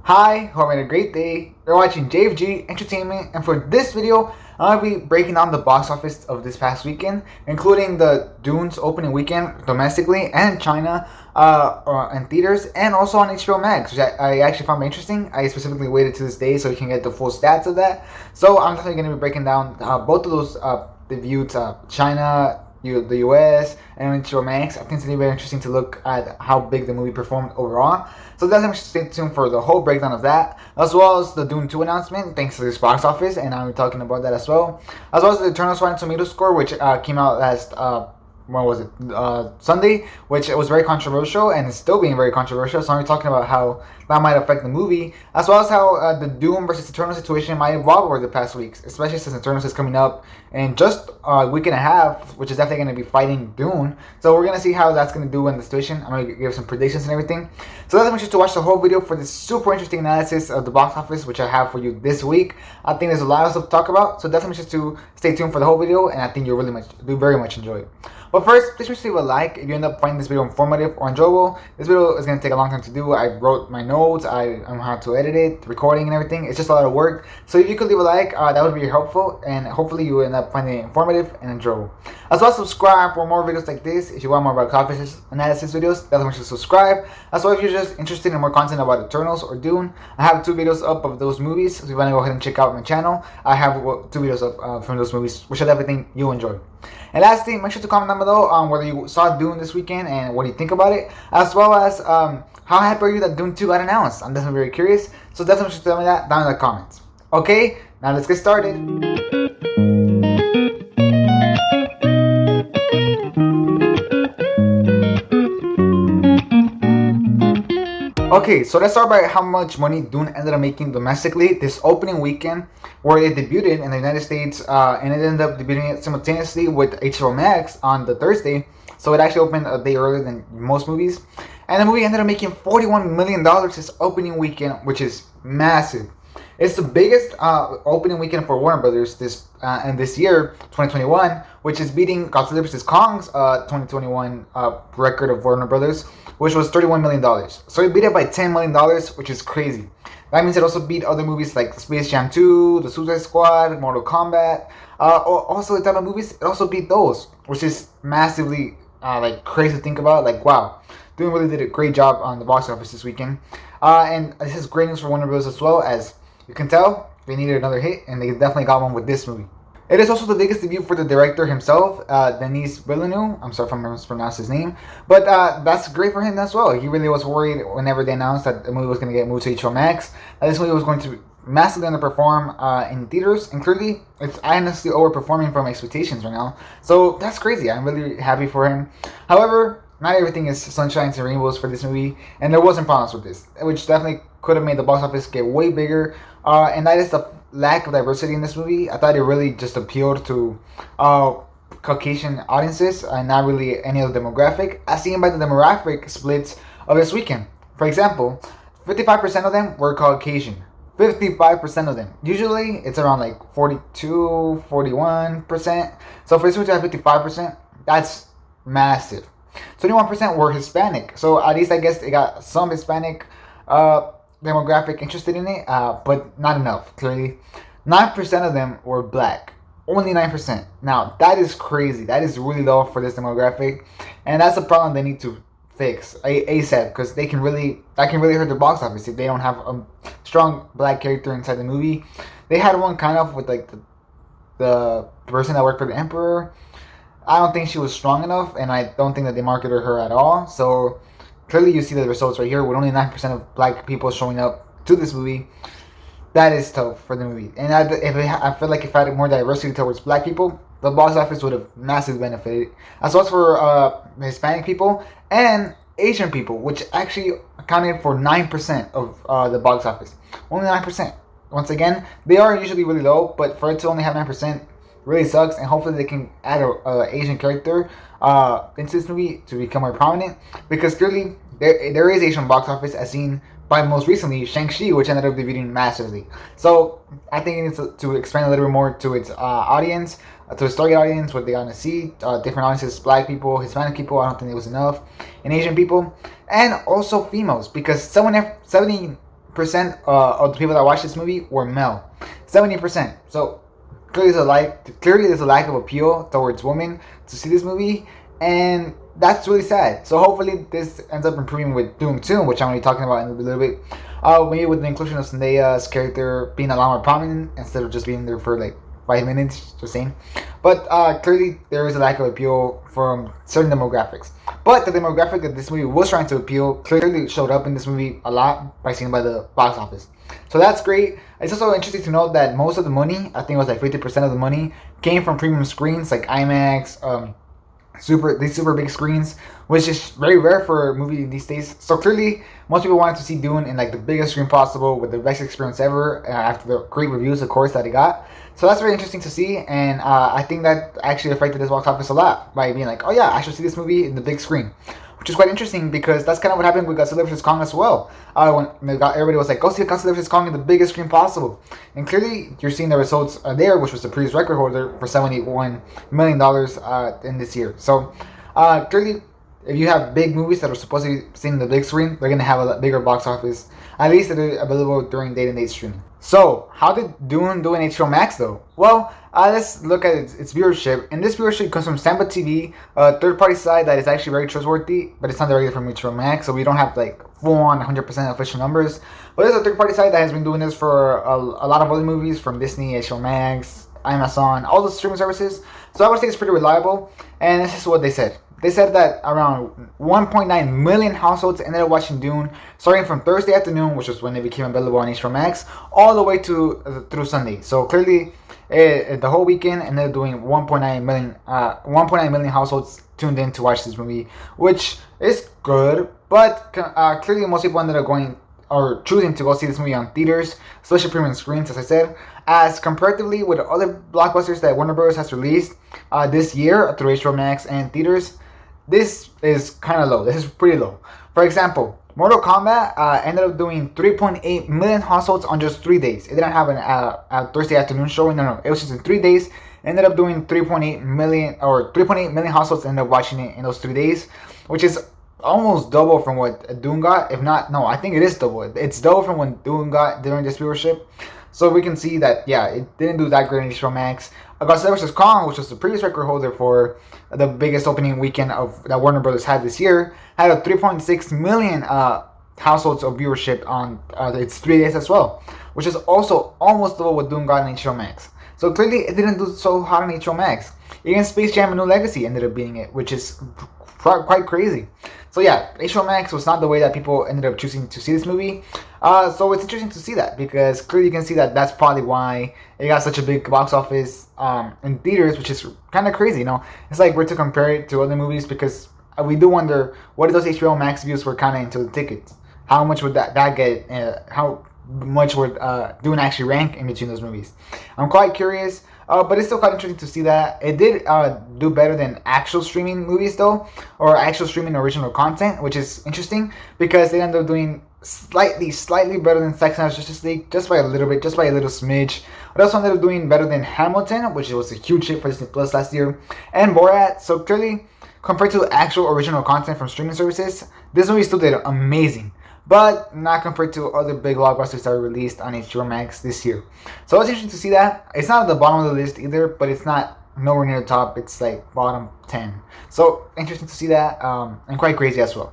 Hi, hope you had a great day. You're watching JFG Entertainment, and for this video, I'm going to be breaking down the box office of this past weekend, including the Dune's opening weekend domestically and China, in theaters, and also on HBO Max, which I actually found interesting. I specifically waited to this day so you can get the full stats of that. So I'm definitely going to be breaking down both of those debuts, China, the US, and HBO Max. I think it's going to be very interesting to look at how big the movie performed overall. So definitely stay tuned for the whole breakdown of that, as well as the Dune 2 announcement, thanks to this box office, and I'll be talking about that as well as the Eternal Rotten Tomato score, which came out last when was it? Sunday, which was very controversial and is still being very controversial. So I'm talking about how that might affect the movie, as well as how the Doom versus Eternal situation might evolve over the past weeks, especially since Eternals is coming up in just a week and a half, which is definitely going to be fighting Dune. So we're going to see how that's going to do in the situation. I'm going to give some predictions and everything. So let's make sure to watch the whole video for this super interesting analysis of the box office, which I have for you this week. I think there's a lot of stuff to talk about, so definitely make sure to stay tuned for the whole video, and I think you'll very much enjoy it. But first, please leave a like if you end up finding this video informative or enjoyable. This video is going to take a long time to do. I wrote my notes, I know how to edit it, recording and everything. It's just a lot of work. So if you could leave a like, that would be helpful, and hopefully you end up finding it informative and enjoyable. As well as subscribe for more videos like this. If you want more about office analysis videos, definitely make sure to subscribe. As well, if you're just interested in more content about Eternals or Dune, I have 2 videos up of those movies. So if you want to go ahead and check out my channel, I have 2 videos up from those movies, which I definitely think you'll enjoy. And lastly, make sure to comment down below on whether you saw Dune this weekend and what do you think about it, as well as how happy are you that Dune 2 got announced. I'm definitely very curious, so definitely tell me that down in the comments. Okay, now let's get started. Okay, so let's start by how much money Dune ended up making domestically this opening weekend, where it debuted in the United States, and it ended up debuting it simultaneously with HBO Max on the Thursday. So it actually opened a day earlier than most movies, and the movie ended up making $41 million this opening weekend, which is massive. It's the biggest opening weekend for Warner Brothers this year, 2021, which is beating Godzilla vs. Kong's 2021 record of Warner Brothers, which was $31 million. So it beat it by $10 million, which is crazy. That means it also beat other movies like Space Jam 2, The Suicide Squad, Mortal Kombat. Also, the type of movies, it also beat those, which is massively crazy to think about. Like, wow, Dune really did a great job on the box office this weekend. And this is great news for Warner Bros. As well, as you can tell, they needed another hit, and they definitely got one with this movie. It is also the biggest debut for the director himself, Denis Villeneuve. I'm sorry if I mispronounced his name, but that's great for him as well. He really was worried whenever they announced that the movie was going to get moved to HBO Max, that this movie was going to massively underperform in theaters, and clearly it's honestly overperforming from expectations right now. So that's crazy. I'm really happy for him. However, not everything is sunshines and rainbows for this movie, and there wasn't problems with this, which definitely could have made the box office get way bigger. And that is the lack of diversity in this movie. I thought it really just appealed to Caucasian audiences and not really any other demographic, as seen by the demographic splits of this weekend. For example, 55% of them were Caucasian. 55% of them. Usually it's around like 42, 41%. So for this one to have 55%, that's massive. 21% were Hispanic. So at least I guess they got some Hispanic demographic interested in it, but not enough, clearly. 9% of them were black. Only 9%. Now, that is crazy. That is really low for this demographic. And that's a problem they need to fix ASAP, because that can really hurt the box office if they don't have a strong black character inside the movie. They had one kind of with like the person that worked for the Emperor. I don't think she was strong enough, and I don't think that they marketed her at all. So clearly you see the results right here with only 9% of black people showing up to this movie. That is tough for the movie. And I feel like if I had more diversity towards black people, the box office would have massively benefited. As well as for Hispanic people and Asian people, which actually accounted for 9% of the box office. Only 9%. Once again, they are usually really low, but for it to only have 9% really sucks, and hopefully they can add a Asian character into this movie to become more prominent, because clearly there is Asian box office, as seen by most recently Shang-Chi, which ended up debuting massively. So I think it needs to expand a little bit more to its audience, to its target audience, what they want to see, different audiences, black people, Hispanic people, I don't think it was enough, and Asian people, and also females, because 70% of the people that watched this movie were male. 70%. So clearly there's a lack of appeal towards women to see this movie, and that's really sad. So hopefully this ends up improving with Dune 2, which I'm going to be talking about in a little bit. Maybe with the inclusion of Zendaya's character being a lot more prominent instead of just being there for like 5 minutes, just saying. But clearly there is a lack of appeal from certain demographics. But the demographic that this movie was trying to appeal clearly showed up in this movie a lot by seen by the box office. So that's great. It's also interesting to note that most of the money, I think it was like 50% of the money, came from premium screens like IMAX, these super big screens, which is very rare for a movie these days. So clearly, most people wanted to see Dune in like the biggest screen possible with the best experience ever. After the great reviews, of course, that it got. So that's very interesting to see, and I think that actually affected this box office a lot by being like, oh yeah, I should see this movie in the big screen, which is quite interesting because that's kind of what happened with Godzilla vs Kong as well. When everybody was like, go see Godzilla vs Kong in the biggest screen possible, and clearly you're seeing the results there, which was the previous record holder for $71 million in this year. So clearly, if you have big movies that are supposed to be seen in the big screen, they're gonna have a bigger box office. At least they're available during day-to-day streaming. So, how did Dune do in HBO Max though? Well, let's look at its viewership. And this viewership comes from Samba TV, a third-party site that is actually very trustworthy, but it's not directly from HBO Max, so we don't have like full-on 100% official numbers. But it's a third-party site that has been doing this for a lot of other movies from Disney, HBO Max, Amazon, all the streaming services. So I would say it's pretty reliable. And this is what they said. They said that around 1.9 million households ended up watching Dune starting from Thursday afternoon, which was when it became available on HBO Max, all the way to through Sunday. So clearly, the whole weekend ended up doing 1.9 million households tuned in to watch this movie, which is good. But clearly, most people ended up going or choosing to go see this movie on theaters, especially premium screens, as I said, as comparatively with other blockbusters that Warner Bros. Has released this year through HBO Max and theaters. This is kind of low. This is pretty low. For example, Mortal Kombat ended up doing 3.8 million households on just 3 days. It didn't have a Thursday afternoon showing. No. It was just in 3 days. Ended up doing 3.8 million households ended up watching it in those 3 days, which is almost double from what Dune got. If not, no, I think it is double. It's double from what Dune got during this viewership. So we can see that, yeah, it didn't do that great in HBO Max. Godzilla vs Kong, which was the previous record holder for the biggest opening weekend that Warner Brothers had this year, had a 3.6 million households of viewership on its 3 days as well, which is also almost double what Dune got in HBO Max. So clearly, it didn't do so hot on HBO Max. Even Space Jam: A New Legacy ended up beating it, which is quite crazy. So yeah, HBO Max was not the way that people ended up choosing to see this movie. So it's interesting to see that because clearly you can see that that's probably why it got such a big box office in theaters, which is kind of crazy. You know, it's like we're to compare it to other movies because we do wonder what if those HBO Max views were kind of into the tickets. How much would that get? How much would Dune actually rank in between those movies? I'm quite curious. But it's still quite interesting to see that it did do better than actual streaming movies though, or actual streaming original content, which is interesting because they ended up doing slightly better than Zack Snyder's Justice League, just by a little bit, just by a little smidge. But also ended up doing better than Hamilton, which was a huge hit for Disney Plus last year, and Borat. So clearly, compared to actual original content from streaming services, this movie still did amazing. But not compared to other big blockbusters that were released on HBO Max this year. So it's interesting to see that. It's not at the bottom of the list either, but it's not nowhere near the top. It's like bottom 10. So interesting to see that, and quite crazy as well.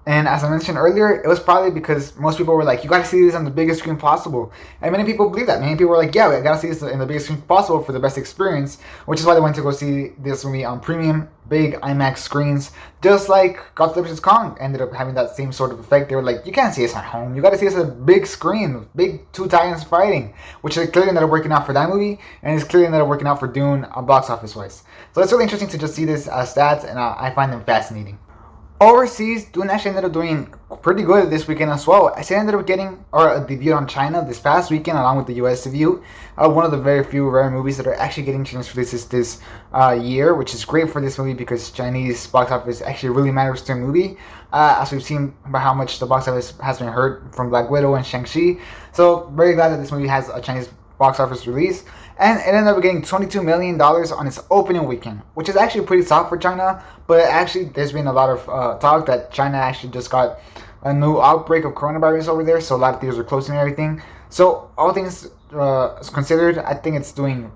And as I mentioned earlier, it was probably because most people were like, you gotta see this on the biggest screen possible. And many people believe that. Many people were like, yeah, I gotta see this in the biggest screen possible for the best experience, which is why they went to go see this movie on premium, big IMAX screens. Just like Godzilla vs Kong ended up having that same sort of effect. They were like, you can't see this at home. You gotta see this at a big screen, big two titans fighting, which clearly ended up working out for that movie, and it's clearly ended up working out for Dune box office wise. So it's really interesting to just see this stats, and I find them fascinating. Overseas, Dune actually ended up doing pretty good this weekend as well. I ended up getting debuted on China this past weekend along with the US debut. One of the very few rare movies that are actually getting Chinese releases this year, which is great for this movie because Chinese box office actually really matters to a movie. As we've seen by how much the box office has been hurt from Black Widow and Shang-Chi. So very glad that this movie has a Chinese box office release. And it ended up getting $22 million on its opening weekend, which is actually pretty soft for China. But actually, there's been a lot of talk that China actually just got a new outbreak of coronavirus over there, so a lot of theaters are closing and everything. So all things considered, I think it's doing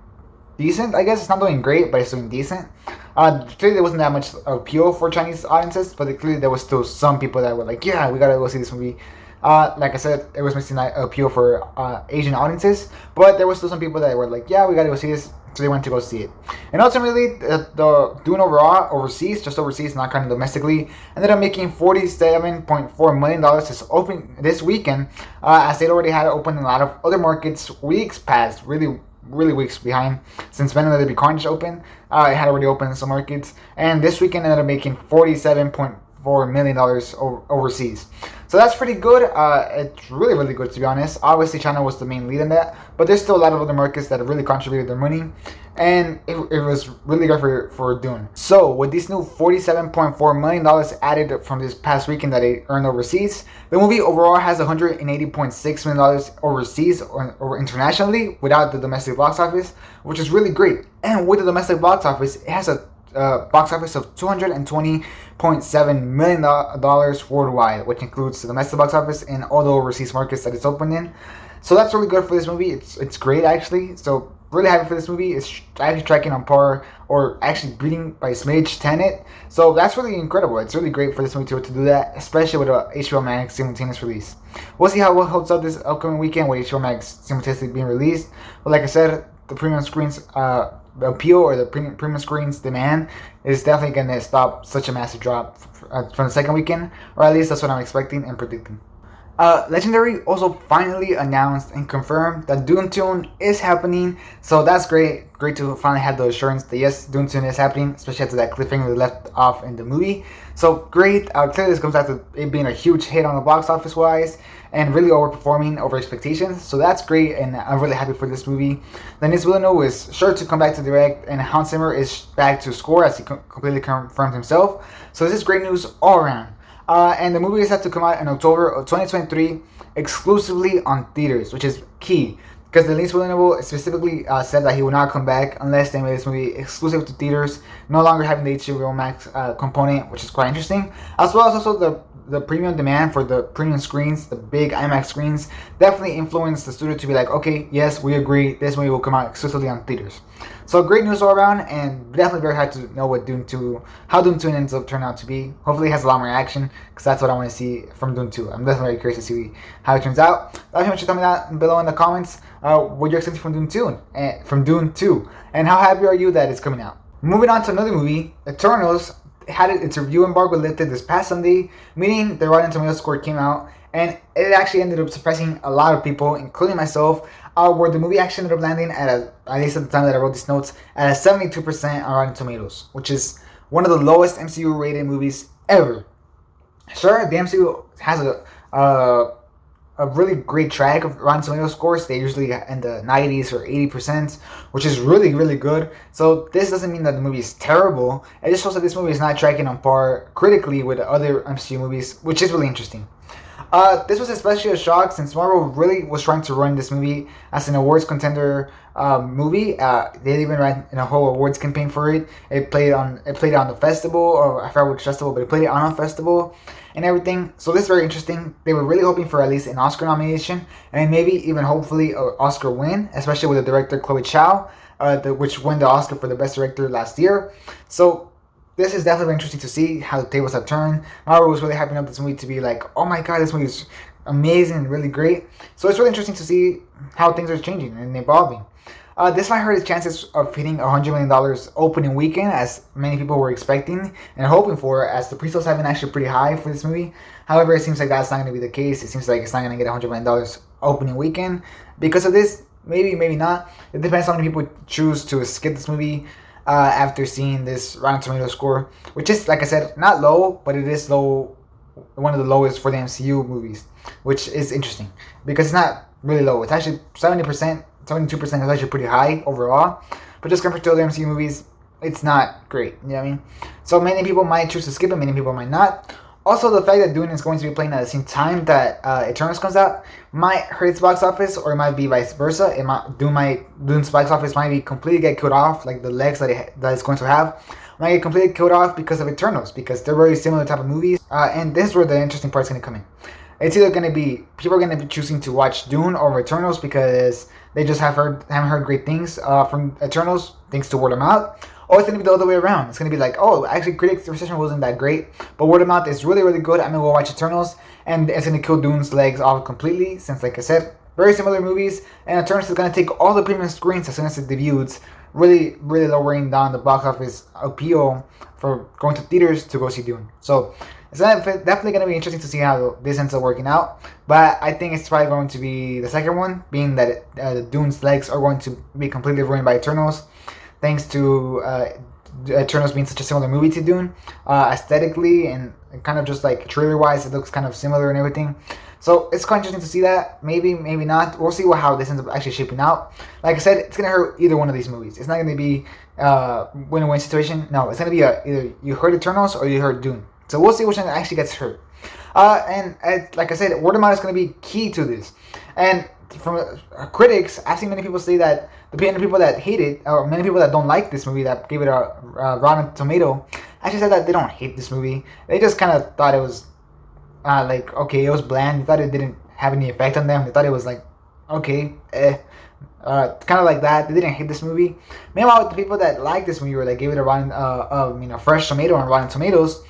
decent. I guess it's not doing great, but it's doing decent. Clearly, there wasn't that much appeal for Chinese audiences, but clearly there was still some people that were like, "Yeah, we gotta go see this movie." Like I said, it was missing that appeal for Asian audiences, but there was still some people that were like, "Yeah, we gotta go see this," so they went to go see it. And ultimately, the Dune overall, overseas, just overseas, not kind of domestically, ended up making $47.4 million this weekend, as they'd already had it open in a lot of other markets weeks past, really weeks behind since when did the Carnage open. It had already opened in some markets, and this weekend ended up making $47.4 million overseas. So that's pretty good. It's really good, to be honest. Obviously, China was the main lead in that, but there's still a lot of other markets that have really contributed their money, and it was really good for Dune. So with these new $47.4 million added from this past weekend that they earned overseas, the movie overall has $180.6 million overseas or internationally without the domestic box office, which is really great. And with the domestic box office, it has a box office of $220.7 million worldwide, which includes the domestic box office and all the overseas markets that it's opened in. So that's really good for this movie. It's great, actually. So really happy for this movie. It's actually tracking on par or actually beating by smidge Tenet. So that's really incredible. It's really great for this movie to do that, especially with a HBO Max simultaneous release. We'll see how it holds up this upcoming weekend with HBO Max simultaneously being released. But like I said, the premium screens the appeal or the premium screens demand is definitely going to stop such a massive drop from the second weekend, or at least that's what I'm expecting and predicting. Legendary also finally announced and confirmed that Dune 2 is happening, so that's great. Great to finally have the assurance that yes, Dune 2 is happening, especially after that cliffhanger they left off in the movie. So great. Clearly this comes after it being a huge hit on the box office wise and really overperforming over expectations. So that's great, and I'm really happy for this movie. Denis Villeneuve is sure to come back to direct, and Hans Zimmer is back to score, as he completely confirmed himself. So this is great news all around. And the movie is set to come out in October of 2023 exclusively on theaters, which is key. Because Denis Villeneuve specifically said that he will not come back unless they made this movie exclusive to theaters, no longer having the HBO Max component, which is quite interesting. As well as also the premium demand for the premium screens, the big IMAX screens, definitely influenced the studio to be like, okay, yes, we agree, this movie will come out exclusively on theaters. So great news all around, and definitely very hard to know what how Dune 2 ends up turning out to be. Hopefully it has a lot more action, because that's what I want to see from Dune 2. I'm definitely very curious to see how it turns out. Let me tell me that below in the comments, what you're expecting from Dune 2, and how happy are you that it's coming out. Moving on to another movie, Eternals had its review embargo lifted this past Sunday, meaning the Rotten Tomatoes score came out, and it actually ended up surprising a lot of people, including myself, where the movie actually ended up landing at least at the time that I wrote these notes, at a 72% on Rotten Tomatoes, which is one of the lowest MCU rated movies ever. Sure, the MCU has a really great track of Rotten Tomatoes scores. They usually in the 90s or 80%, which is really good. So this doesn't mean that the movie is terrible. It just shows that this movie is not tracking on par critically with other MCU movies, which is really interesting. This was especially a shock since Marvel really was trying to run this movie as an awards contender movie. They even ran a whole awards campaign for it. It played on the festival, or I forgot which festival, but it played it on a festival and everything. So this is very interesting. They were really hoping for at least an Oscar nomination, and maybe even hopefully an Oscar win, especially with the director Chloe Zhao, which won the Oscar for the best director last year. So this is definitely interesting to see how the tables have turned. Marvel was really hyping up this movie to be like, oh my god, this movie is amazing and really great. So it's really interesting to see how things are changing and evolving. This might hurt its chances of hitting $100 million opening weekend, as many people were expecting and hoping for, as the pre-sales have been actually pretty high for this movie. However, it seems like that's not going to be the case. It seems like it's not going to get $100 million opening weekend. Because of this, maybe not. It depends on how many people choose to skip this movie after seeing this Rotten Tomatoes score, which is, like I said, not low, but it is low, one of the lowest for the MCU movies, which is interesting because it's not really low. It's actually 70%, 72% is actually pretty high overall, but just compared to other MCU movies, it's not great. You know what I mean? So many people might choose to skip it, many people might not. Also, the fact that Dune is going to be playing at the same time that Eternals comes out might hurt its box office, or it might be vice versa. Dune's box office might be completely get cut off, like the legs that it's going to have. might get completely killed off because of Eternals, because they're very similar type of movies. And this is where the interesting part's going to come in. It's either going to be people are going to be choosing to watch Dune over Eternals because they just haven't heard great things from Eternals thanks to word of mouth, or it's going to be the other way around. It's going to be like, oh, actually, critics' reception wasn't that great, but word of mouth is really, really good. I'm going to go watch Eternals, and it's going to kill Dune's legs off completely, since, like I said, very similar movies, and Eternals is going to take all the premium screens as soon as it debuts, really, really lowering down the box office appeal for going to theaters to go see Dune. So it's definitely going to be interesting to see how this ends up working out. But I think it's probably going to be the second one, being that Dune's legs are going to be completely ruined by Eternals, thanks to Eternals being such a similar movie to Dune, aesthetically and kind of just like trailer-wise, it looks kind of similar and everything. So it's quite interesting to see that. Maybe, maybe not. We'll see how this ends up actually shaping out. Like I said, it's going to hurt either one of these movies. It's not going to be win-win situation. No, it's going to be either you hurt Eternals or you hurt Dune. So we'll see which one actually gets hurt. Like I said, word of mouth is going to be key to this. And from critics, I've seen many people say that the people that hate it, or many people that don't like this movie, that gave it a Rotten Tomato, actually said that they don't hate this movie. They just kind of thought it was like, okay, it was bland. They thought it didn't have any effect on them. They thought it was like, okay, kind of like that. They didn't hate this movie. Meanwhile, the people that like this movie or that gave it a fresh tomato on Rotten Tomatoes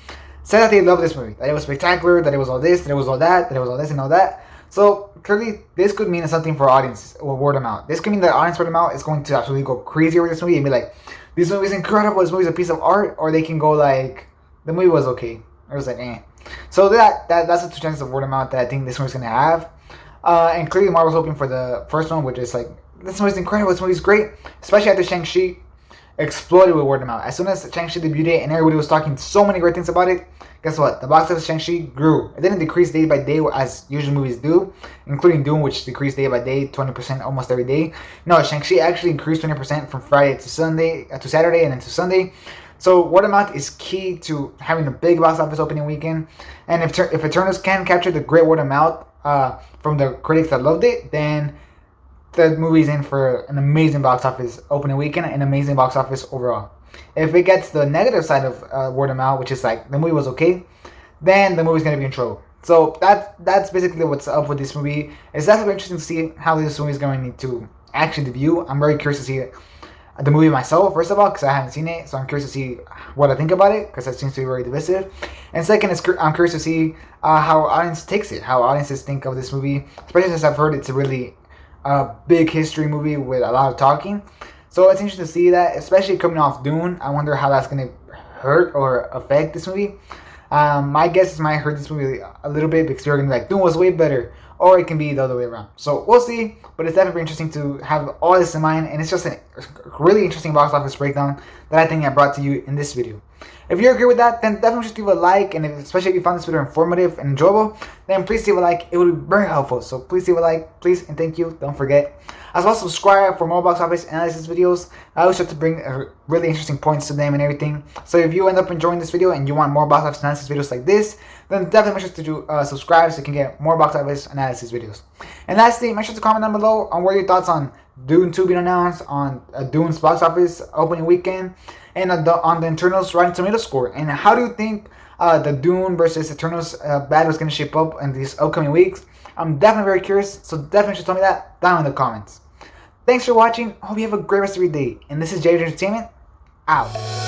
said that they loved this movie, that it was spectacular, that it was all this, that it was all that, that it was all this and all that. So clearly, this could mean something for audience or word of mouth. This could mean that audience word of mouth is going to absolutely go crazy over this movie and be like, this movie is incredible, this movie is a piece of art, or they can go like, the movie was okay. It was like, eh. So that's the two chances of word of mouth that I think this movie's gonna have. And clearly, Marvel's hoping for the first one, which is like, this movie's incredible, this movie's great, especially after Shang-Chi exploded with word of mouth. As soon as Shang-Chi debuted and everybody was talking so many great things about it, guess what? The box office Shang-Chi grew. It didn't decrease day by day as usual movies do, including Dune, which decreased day by day, 20% almost every day. No, Shang-Chi actually increased 20% from Friday to Saturday, and then to Sunday. So word of mouth is key to having a big box office opening weekend. And if Eternals can capture the great word of mouth from the critics that loved it, then the movie's in for an amazing box office opening weekend and amazing box office overall. If it gets the negative side of word of mouth, which is like the movie was okay, then the movie's gonna be in trouble. So that's basically what's up with this movie. It's definitely interesting to see how this movie is going to actually debut. I'm very curious to see the movie myself, first of all, because I haven't seen it, so I'm curious to see what I think about it, because it seems to be very divisive. And second, I'm curious to see how audience takes it, how audiences think of this movie, especially since I've heard it's a really big history movie with a lot of talking. So it's interesting to see that, especially coming off Dune. I wonder how that's going to hurt or affect this movie. My guess is it might hurt this movie a little bit because you're going to be like, Dune was way better. Or it can be the other way around. So we'll see. But it's definitely interesting to have all this in mind. And it's just a really interesting box office breakdown that I think I brought to you in this video. If you agree with that, then definitely just leave a like. And especially if you found this video informative and enjoyable, then please leave a like. It would be very helpful. So please leave a like, please, and thank you. Don't forget. As well, subscribe for more box office analysis videos. I always try to bring really interesting points to them and everything. So if you end up enjoying this video and you want more box office analysis videos like this, then definitely make sure to subscribe so you can get more box office analysis videos. And lastly, make sure to comment down below on what your thoughts on Dune 2 being announced, on Dune's box office opening weekend, and on the Eternals Rotten Tomato score. And how do you think the Dune versus Eternals battle is going to shape up in these upcoming weeks? I'm definitely very curious, so definitely should tell me that down in the comments. Thanks for watching. Hope you have a great rest of your day. And this is JJ Entertainment, out.